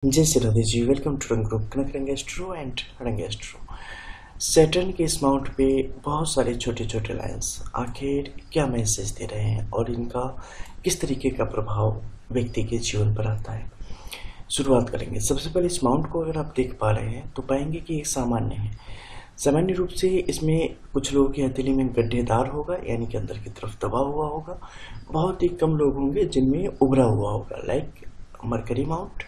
जय Shri Radhe ji. Welcome to रंग group कनक रंग एस्ट्रो एंड रंग एस्ट्रो। सैटर्न के इस माउंट पे बहुत सारे छोटे छोटे लाइंस आखिर क्या मैसेज दे रहे हैं और इनका किस तरीके का प्रभाव व्यक्ति के जीवन पर आता है, शुरुआत करेंगे। सबसे पहले इस माउंट को अगर आप देख पा रहे हैं तो पाएंगे कि एक सामान्य है। सामान्य रूप से इसमें कुछ लोगों की हथेली में गड्ढेदार होगा, यानी कि अंदर की तरफ दबा हुआ होगा। बहुत ही कम लोग होंगे जिनमें उभरा हुआ होगा, लाइक मरकरी माउंट।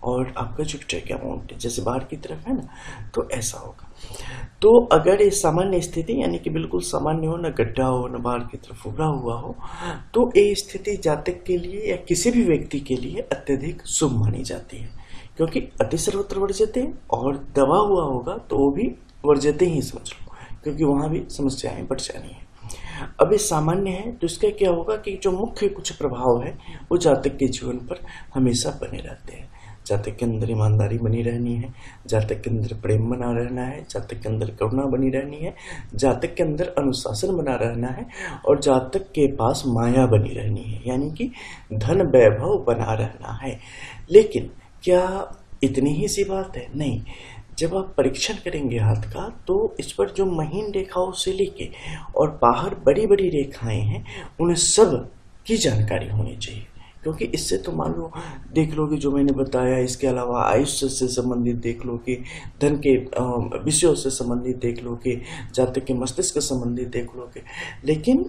और आपका जुपिटर का माउंट जैसे बाहर की तरफ है ना, तो ऐसा होगा। तो अगर ये सामान्य स्थिति यानी कि बिल्कुल सामान्य हो, ना गड्ढा हो ना बाहर की तरफ उभरा हुआ हो, तो ये स्थिति जातक के लिए या किसी भी व्यक्ति के लिए अत्यधिक शुभ मानी जाती है, क्योंकि अति सर्वत्र वर्जते। और दबा हुआ होगा तो वो भी वर्जते ही समझ लो, क्योंकि वहां भी समस्याएं बढ़ जानी है। अब ये सामान्य है तो इसका क्या होगा कि जो मुख्य कुछ प्रभाव है वो जातक के जीवन पर हमेशा बने रहते हैं। जातक के अंदर ईमानदारी बनी रहनी है, जातक के अंदर प्रेम बना रहना है, जातक के अंदर करुणा बनी रहनी है, जातक के अंदर अनुशासन बना रहना है, और जातक के पास माया बनी रहनी है, यानी कि धन वैभव बना रहना है। लेकिन क्या इतनी ही सी बात है? नहीं। जब आप परीक्षण करेंगे हाथ का तो इस पर जो महीन रेखाओं से लेके और बाहर बड़ी बड़ी रेखाएं हैं, उन्हें सब की जानकारी होनी चाहिए, क्योंकि इससे तो मान लो देख लो कि जो मैंने बताया, इसके अलावा आयुष्य से संबंधित देख लो, कि धन के विषयों से संबंधित देख लो, कि जातक के मस्तिष्क से संबंधित देख लो, कि लेकिन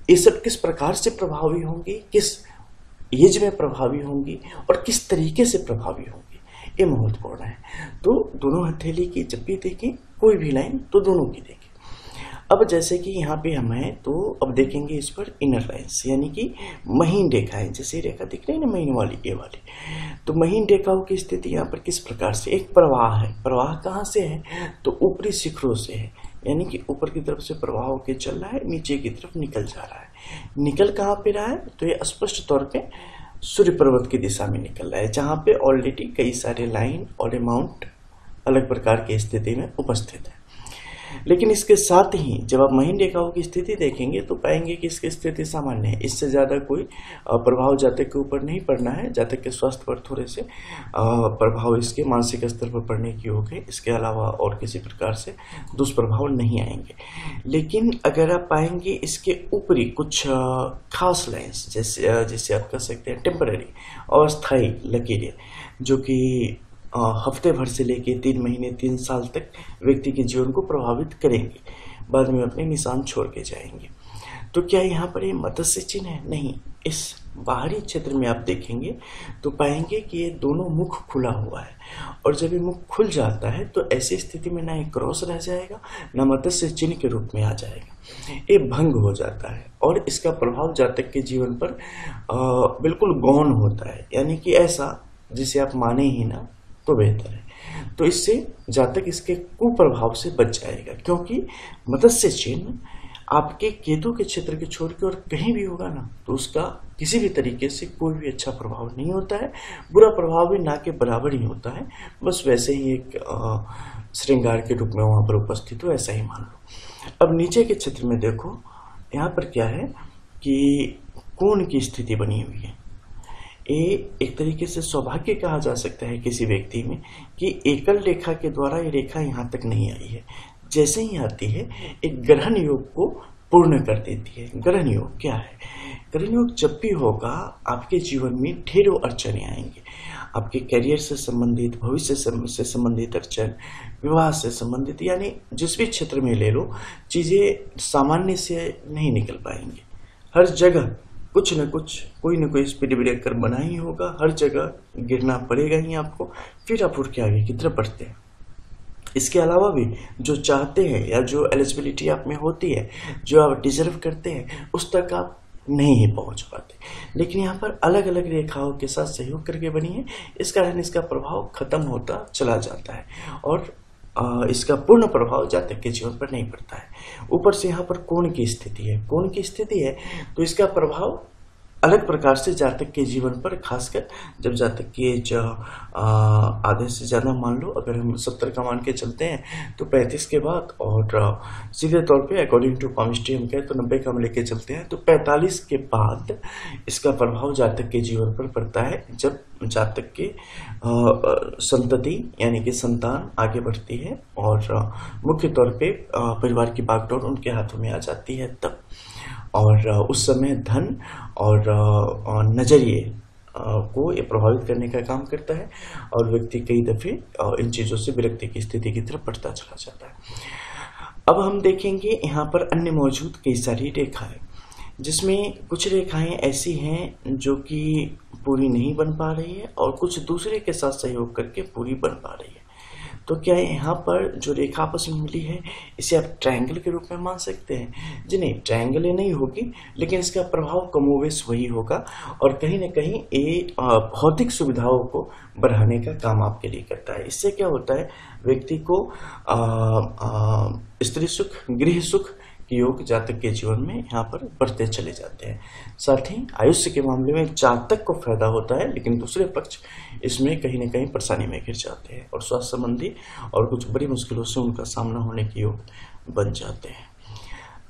ये सब किस प्रकार से प्रभावी होंगी, किस एज में प्रभावी होंगी और किस तरीके से प्रभावी होंगी, ये महत्वपूर्ण है। तो दोनों हथेली की जब भी देखें कोई भी लाइन तो दोनों की देखें। अब जैसे कि यहाँ पे हम हैं तो अब देखेंगे इस पर इनर लाइंस, यानी कि महीन रेखाएं। जैसे रेखा दिख रही है ना महीन वाली, ये वाली, तो महीन रेखाओं की स्थिति यहाँ पर किस प्रकार से, एक प्रवाह है। प्रवाह कहाँ से है? तो ऊपरी शिखरों से है, यानी कि ऊपर की तरफ से प्रवाह होकर चल रहा है, नीचे की तरफ निकल जा रहा है। निकल कहाँ पे रहा है? तो ये स्पष्ट तौर पे सूर्य पर्वत की दिशा में निकल रहा है, जहाँ पे ऑलरेडी कई सारे लाइन और अमाउंट अलग प्रकार की स्थिति में उपस्थित है। लेकिन इसके साथ ही जब आप महीन रेखाओं की स्थिति देखेंगे तो पाएंगे कि इसकी स्थिति सामान्य है। इससे ज़्यादा कोई प्रभाव जातक के ऊपर नहीं पड़ना है। जातक के स्वास्थ्य पर थोड़े से प्रभाव इसके मानसिक स्तर पर पड़ने की हो गए, इसके अलावा और किसी प्रकार से दुष्प्रभाव नहीं आएंगे। लेकिन अगर आप पाएंगे इसके ऊपरी कुछ खास लाइन्स, जैसे आप कह सकते हैं टेम्पररी, अस्थायी लकीरें, जो कि हफ्ते भर से लेके 3 महीने 3 साल तक व्यक्ति के जीवन को प्रभावित करेंगे, बाद में अपने निशान छोड़ के जाएंगे। तो क्या यहाँ पर ये मत्स्य चिन्ह है? नहीं। इस बाहरी क्षेत्र में आप देखेंगे तो पाएंगे कि ये दोनों मुख खुला हुआ है, और जब ये मुख खुल जाता है तो ऐसी स्थिति में ना एक क्रॉस रह जाएगा, ना मत्स्य चिन्ह के रूप में आ जाएगा, ये भंग हो जाता है। और इसका प्रभाव जातक के जीवन पर बिल्कुल गौण होता है, यानी कि ऐसा जिसे आप माने ही ना तो बेहतर है। तो इससे जातक इसके कुप्रभाव से बच जाएगा, क्योंकि मत्स्य चिन्ह आपके केतु के क्षेत्र के छोड़ के और कहीं भी होगा ना तो उसका किसी भी तरीके से कोई भी अच्छा प्रभाव नहीं होता है, बुरा प्रभाव भी ना के बराबर ही होता है। बस वैसे ही एक श्रृंगार के रूप में वहां पर उपस्थित हो, ऐसा ही मान लो। अब नीचे के क्षेत्र में देखो, यहाँ पर क्या है कि कोण की स्थिति बनी हुई है। ये एक तरीके से सौभाग्य कहा जा सकता है किसी व्यक्ति में, कि एकल रेखा के द्वारा ये रेखा यहाँ तक नहीं आई है, जैसे ही आती है एक ग्रहण योग को पूर्ण कर देती है। ग्रहण योग क्या है? ग्रहण योग जब भी होगा आपके जीवन में ढेरों अड़चने आएंगे, आपके करियर से संबंधित, भविष्य से संबंधित अड़चन, विवाह से संबंधित, यानी जिस भी क्षेत्र में ले लो, चीजें सामान्य से नहीं निकल पाएंगी। हर जगह कुछ न कुछ, कोई न कोई स्पीड ब्रेकर बना ही होगा, हर जगह गिरना पड़ेगा ही आपको, फिर आप उठ के आगे की तरफ बढ़ते हैं। इसके अलावा भी जो चाहते हैं या जो एलिजिबिलिटी आप में होती है, जो आप डिजर्व करते हैं, उस तक आप नहीं ही पहुंच पाते। लेकिन यहाँ पर अलग अलग रेखाओं के साथ सहयोग करके बनी है, इस कारण इसका प्रभाव खत्म होता चला जाता है और इसका पूर्ण प्रभाव जातक के जीवन पर नहीं पड़ता है। ऊपर से यहाँ पर कोण की स्थिति है, कोण की स्थिति है तो इसका प्रभाव अलग प्रकार से जातक के जीवन पर, खासकर जब जातक की एज आधे से ज़्यादा, मान लो अगर हम 70 का मान के चलते हैं तो 35 के बाद, और सीधे तौर पे अकॉर्डिंग टू पामिस्ट्री हम कहें तो 90 का हम लेके चलते हैं, तो 45 के बाद इसका प्रभाव जातक के जीवन पर पड़ता है, जब जातक के संतति यानी कि संतान आगे बढ़ती है और मुख्य तौर पे परिवार की बागडोर उनके हाथों में आ जाती है तब। और उस समय धन और नजरिए को ये प्रभावित करने का काम करता है और व्यक्ति कई दफे इन चीज़ों से विरक्ति की स्थिति की तरफ बढ़ता चला जाता है। अब हम देखेंगे यहाँ पर अन्य मौजूद कई सारी रेखाएं, जिसमें कुछ रेखाएं ऐसी हैं जो कि पूरी नहीं बन पा रही है और कुछ दूसरे के साथ सहयोग करके पूरी बन पा रही है। तो क्या यहाँ पर जो रेखा आपस में मिली है इसे आप ट्रायंगल के रूप में मान सकते हैं? जी नहीं, ट्रायंगल ही नहीं होगी, लेकिन इसका प्रभाव कमोवेश वही होगा और कहीं ना कहीं ये भौतिक सुविधाओं को बढ़ाने का काम आपके लिए करता है। इससे क्या होता है, व्यक्ति को स्त्री सुख, गृह सुख के योग जातक के जीवन में यहाँ पर बढ़ते चले जाते हैं। साथ ही आयुष्य के मामले में जातक को फायदा होता है, लेकिन दूसरे पक्ष इसमें कहीं न कहीं परेशानी में घिर जाते हैं और स्वास्थ्य संबंधी और कुछ बड़ी मुश्किलों से उनका सामना होने के योग बन जाते हैं।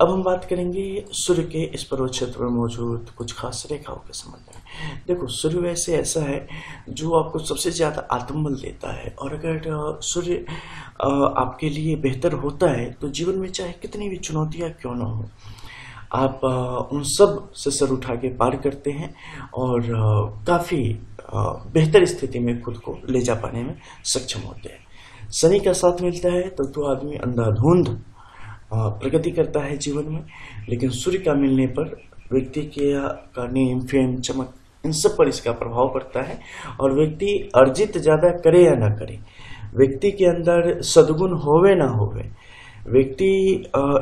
अब हम बात करेंगे सूर्य के इस पर्वत क्षेत्र में मौजूद कुछ खास रेखाओं के संबंध में। देखो, सूर्य वैसे ऐसा है जो आपको सबसे ज़्यादा आत्मबल देता है, और अगर सूर्य आपके लिए बेहतर होता है तो जीवन में चाहे कितनी भी चुनौतियाँ क्यों ना हो, आप उन सब से सर उठा के पार करते हैं और काफ़ी बेहतर स्थिति में खुद को ले जा पाने में सक्षम होते हैं। शनि का साथ मिलता है तो आदमी अंधाधुंध प्रगति करता है जीवन में, लेकिन सूर्य का मिलने पर व्यक्ति का नेम, फेम, चमक, इन सब पर इसका प्रभाव पड़ता है और व्यक्ति अर्जित ज़्यादा करे या ना करे, व्यक्ति के अंदर सद्गुण होवे ना होवे, व्यक्ति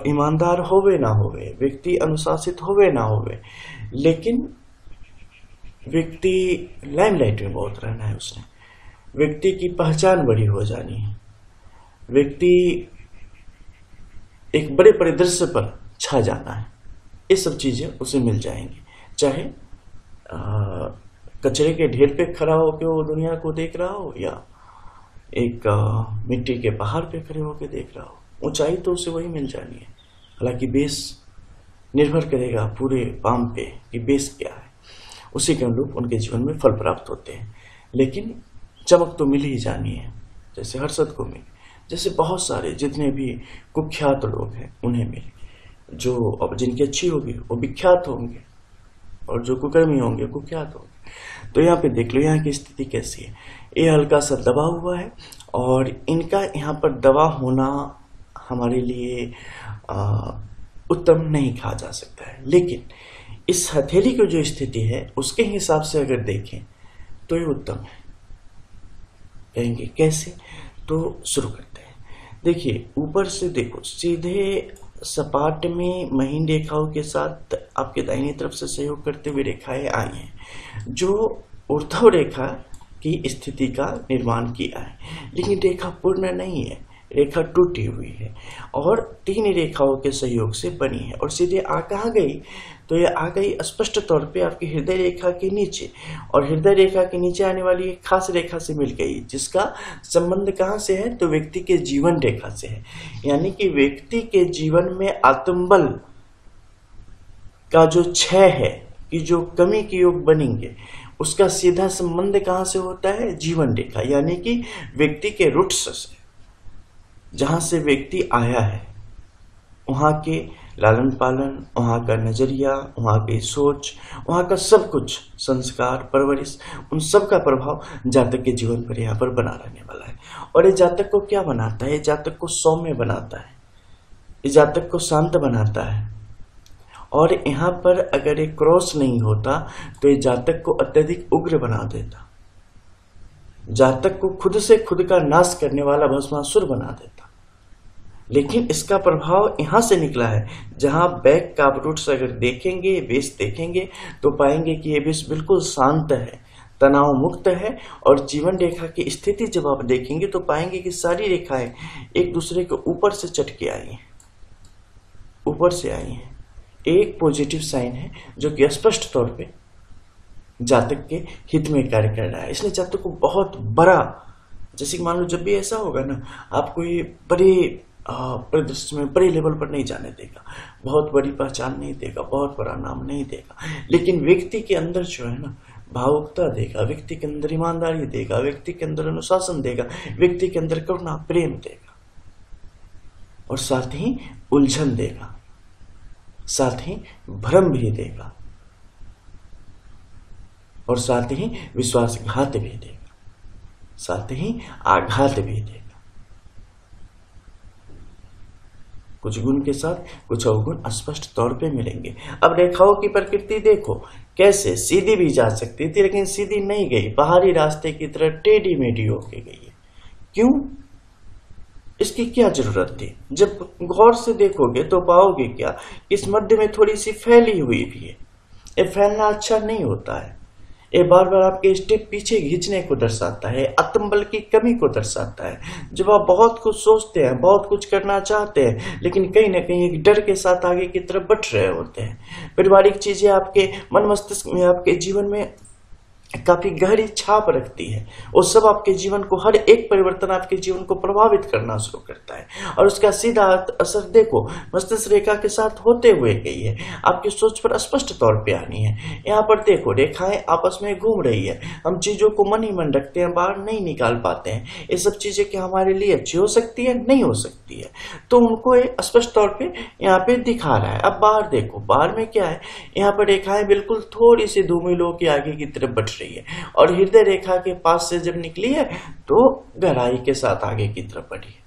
ईमानदार होवे ना होवे, व्यक्ति अनुशासित होवे ना होवे, लेकिन व्यक्ति लाइमलाइट में बहुत रहना है, उसने व्यक्ति की पहचान बड़ी हो जानी है, व्यक्ति एक बड़े परिदृश्य पर छा जाना है, ये सब चीज़ें उसे मिल जाएंगी। चाहे कचरे के ढेर पे खड़ा होकर वो दुनिया को देख रहा हो या एक मिट्टी के पहाड़ पे खड़े होकर देख रहा हो, ऊंचाई तो उसे वही मिल जानी है। हालांकि बेस निर्भर करेगा पूरे पाम पे कि बेस क्या है, उसी के अनुरूप उनके जीवन में फल प्राप्त होते हैं, लेकिन चमक तो मिल ही जानी है। जैसे हर्षद को मिली, जैसे बहुत सारे जितने भी कुख्यात लोग हैं उन्हें मिले, जो अब जिनकी अच्छी होगी वो विख्यात होंगे और जो कुकर्मी होंगे कुख्यात होंगे। तो यहाँ पे देख लो यहाँ की स्थिति कैसी है, ये हल्का सा दबा हुआ है और इनका यहाँ पर दबा होना हमारे लिए उत्तम नहीं कहा जा सकता है, लेकिन इस हथेली की जो स्थिति है उसके हिसाब से अगर देखें तो ये उत्तम है। कहेंगे कैसे, तो शुरू करते हैं। देखिए, ऊपर से देखो, सीधे सपाट में महीन रेखाओं के साथ आपके दाहिनी तरफ से सहयोग करते हुए रेखाएं आई हैं जो ऊर्ध्व रेखा की स्थिति का निर्माण किया है, लेकिन रेखा पूर्ण नहीं है, रेखा टूटी हुई है और तीन रेखाओं के सहयोग से बनी है और सीधे आ कहाँ गई, तो ये आ गई स्पष्ट तौर पे आपकी हृदय रेखा के नीचे, और हृदय रेखा के नीचे आने वाली एक खास रेखा से मिल गई, जिसका संबंध कहाँ से है, तो व्यक्ति के जीवन रेखा से है। यानी कि व्यक्ति के जीवन में आत्मबल का जो क्षय है, कि जो कमी के योग बनेंगे, उसका सीधा संबंध कहाँ से होता है, जीवन रेखा, यानी कि व्यक्ति के रूट्स से, जहाँ से व्यक्ति आया है, वहाँ के लालन पालन, वहाँ का नजरिया, वहाँ की सोच, वहाँ का सब कुछ, संस्कार, परवरिश, उन सब का प्रभाव जातक के जीवन पर यहाँ पर बना रहने वाला है। और ये जातक को क्या बनाता है, ये जातक को सौम्य बनाता है, ये जातक को शांत बनाता है। और यहाँ पर अगर एक क्रॉस नहीं होता तो ये जातक को अत्यधिक उग्र बना देता, जातक को खुद से खुद का नाश करने वाला भस्मासुर बना देता। लेकिन इसका प्रभाव यहाँ से निकला है, जहाँ बैक का रूट्स अगर देखेंगे, बेस देखेंगे, तो पाएंगे कि ये बेस बिल्कुल शांत है, तनाव मुक्त है, और जीवन रेखा की स्थिति जब आप देखेंगे तो पाएंगे कि सारी रेखाएं एक दूसरे के ऊपर से चटके आई हैं, ऊपर से आई हैं। एक पॉजिटिव साइन है जो कि स्पष्ट तौर पे जातक के हित में कार्य कर रहा है, इसलिए जातक को बहुत बड़ा, जैसे कि मान लो जब भी ऐसा होगा ना, आपको ये बड़े परिदृश्य में बड़े लेवल पर नहीं जाने देगा, बहुत बड़ी पहचान नहीं देगा, बहुत बड़ा नाम नहीं देगा, लेकिन व्यक्ति के अंदर जो है ना भावुकता देगा, व्यक्ति के अंदर ईमानदारी देगा, व्यक्ति के अंदर अनुशासन देगा, व्यक्ति के अंदर करुणा प्रेम देगा, और साथ ही उलझन देगा, साथ ही भ्रम भी देगा, और साथ ही विश्वासघात भी देगा, साथ ही आघात भी देगा। कुछ गुण के साथ कुछ अवगुण स्पष्ट तौर पे मिलेंगे। अब रेखाओं की प्रकृति देखो, कैसे सीधी भी जा सकती थी लेकिन सीधी नहीं गई, बाहरी रास्ते की तरह टेढ़ी मेढ़ी होके गई है। क्यों? इसकी क्या जरूरत थी? जब गौर से देखोगे तो पाओगे क्या, इस मध्य में थोड़ी सी फैली हुई भी है। ये फैलना अच्छा नहीं होता है, ये बार बार आपके स्टेप पीछे खींचने को दर्शाता है, आत्मबल की कमी को दर्शाता है। जब आप बहुत कुछ सोचते हैं, बहुत कुछ करना चाहते हैं, लेकिन कहीं ना कहीं एक डर के साथ आगे की तरफ बढ़ रहे होते हैं। पारिवारिक चीजें आपके मन मस्तिष्क में, आपके जीवन में काफी गहरी छाप रखती है, और सब आपके जीवन को, हर एक परिवर्तन आपके जीवन को प्रभावित करना शुरू करता है, और उसका सीधा असर देखो मस्तिष्क रेखा के साथ होते हुए गई है, आपकी सोच पर स्पष्ट तौर पे आनी है। यहाँ पर देखो रेखाएं आपस में घूम रही है, हम चीजों को मन ही मन रखते हैं, बाहर नहीं निकाल पाते हैं। ये सब चीजें क्या हमारे लिए अच्छी हो सकती है? नहीं हो सकती है, तो उनको स्पष्ट तौर पे यहाँ पे दिखा रहा है। अब बाहर देखो, बाहर में क्या है, यहाँ पर रेखाएं बिल्कुल थोड़ी सी धूमिलों की आगे की तरफ बढ़ रही है, और हृदय रेखा के पास से जब निकली है तो गहराई के साथ आगे की तरफ बढ़ी है।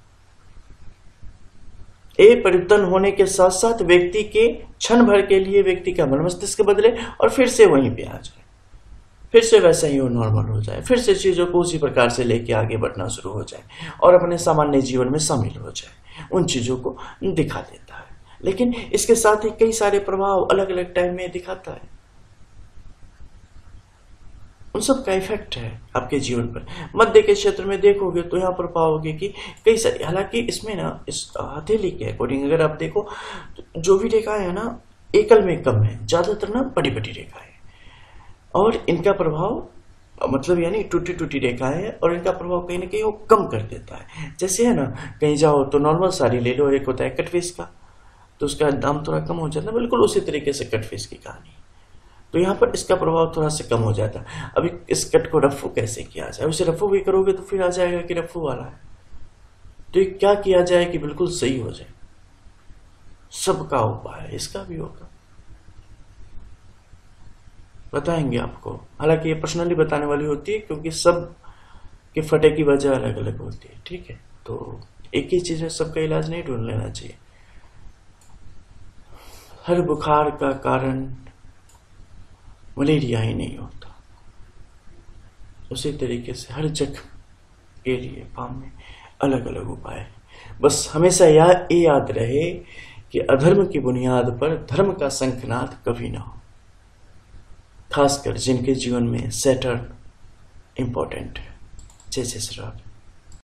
ये परिवर्तन होने के साथ साथ व्यक्ति के क्षण भर के लिए व्यक्ति का मन मस्तिष्क बदले और फिर से वहीं पे आ जाए, फिर से वैसा ही वो नॉर्मल हो जाए, फिर से चीजों को उसी प्रकार से लेके आगे बढ़ना शुरू हो जाए और अपने सामान्य जीवन में शामिल हो जाए, उन चीजों को दिखा देता है। लेकिन इसके साथ ही कई सारे प्रभाव अलग अलग टाइम में दिखाता है, उन सब का इफेक्ट है आपके जीवन पर। मध्य के क्षेत्र में देखोगे तो यहाँ पर पाओगे कि कई सारी, हालांकि इसमें ना इस हथेली के अकॉर्डिंग अगर आप देखो तो जो भी रेखाएं है ना एकल में कम है, ज्यादातर ना बड़ी बड़ी रेखाएं, और इनका प्रभाव मतलब यानी टूटी टूटी रेखाएं है, और इनका प्रभाव कहीं ना कहीं वो कम कर देता है। जैसे है ना, कहीं जाओ तो नॉर्मल साड़ी ले लो, एक होता है कटफिश का, तो उसका दाम थोड़ा कम हो जाता है, बिल्कुल उसी तरीके से कटफिश की कहानी, तो यहाँ पर इसका प्रभाव थोड़ा सा कम हो जाता है। अभी इस कट को रफू कैसे किया जाए, उसे रफू भी करोगे तो फिर आ जाएगा कि रफू वाला है, तो ये क्या किया जाए कि बिल्कुल सही हो जाए, सबका उपाय है, इसका भी होगा, बताएंगे आपको। हालांकि ये पर्सनली बताने वाली होती है क्योंकि सब के फटे की वजह अलग अलग होती है, ठीक है, तो एक ही चीज में सबका इलाज नहीं ढूंढ लेना चाहिए। हर बुखार का कारण मलेरिया ही नहीं होता, उसी तरीके से हर जख्म के लिए पाम में अलग अलग उपाय है। बस हमेशा ये याद रहे कि अधर्म की बुनियाद पर धर्म का शंखनाद कभी ना हो, खासकर जिनके जीवन में सैटर्न इंपॉर्टेंट है। जय जय श्री राम।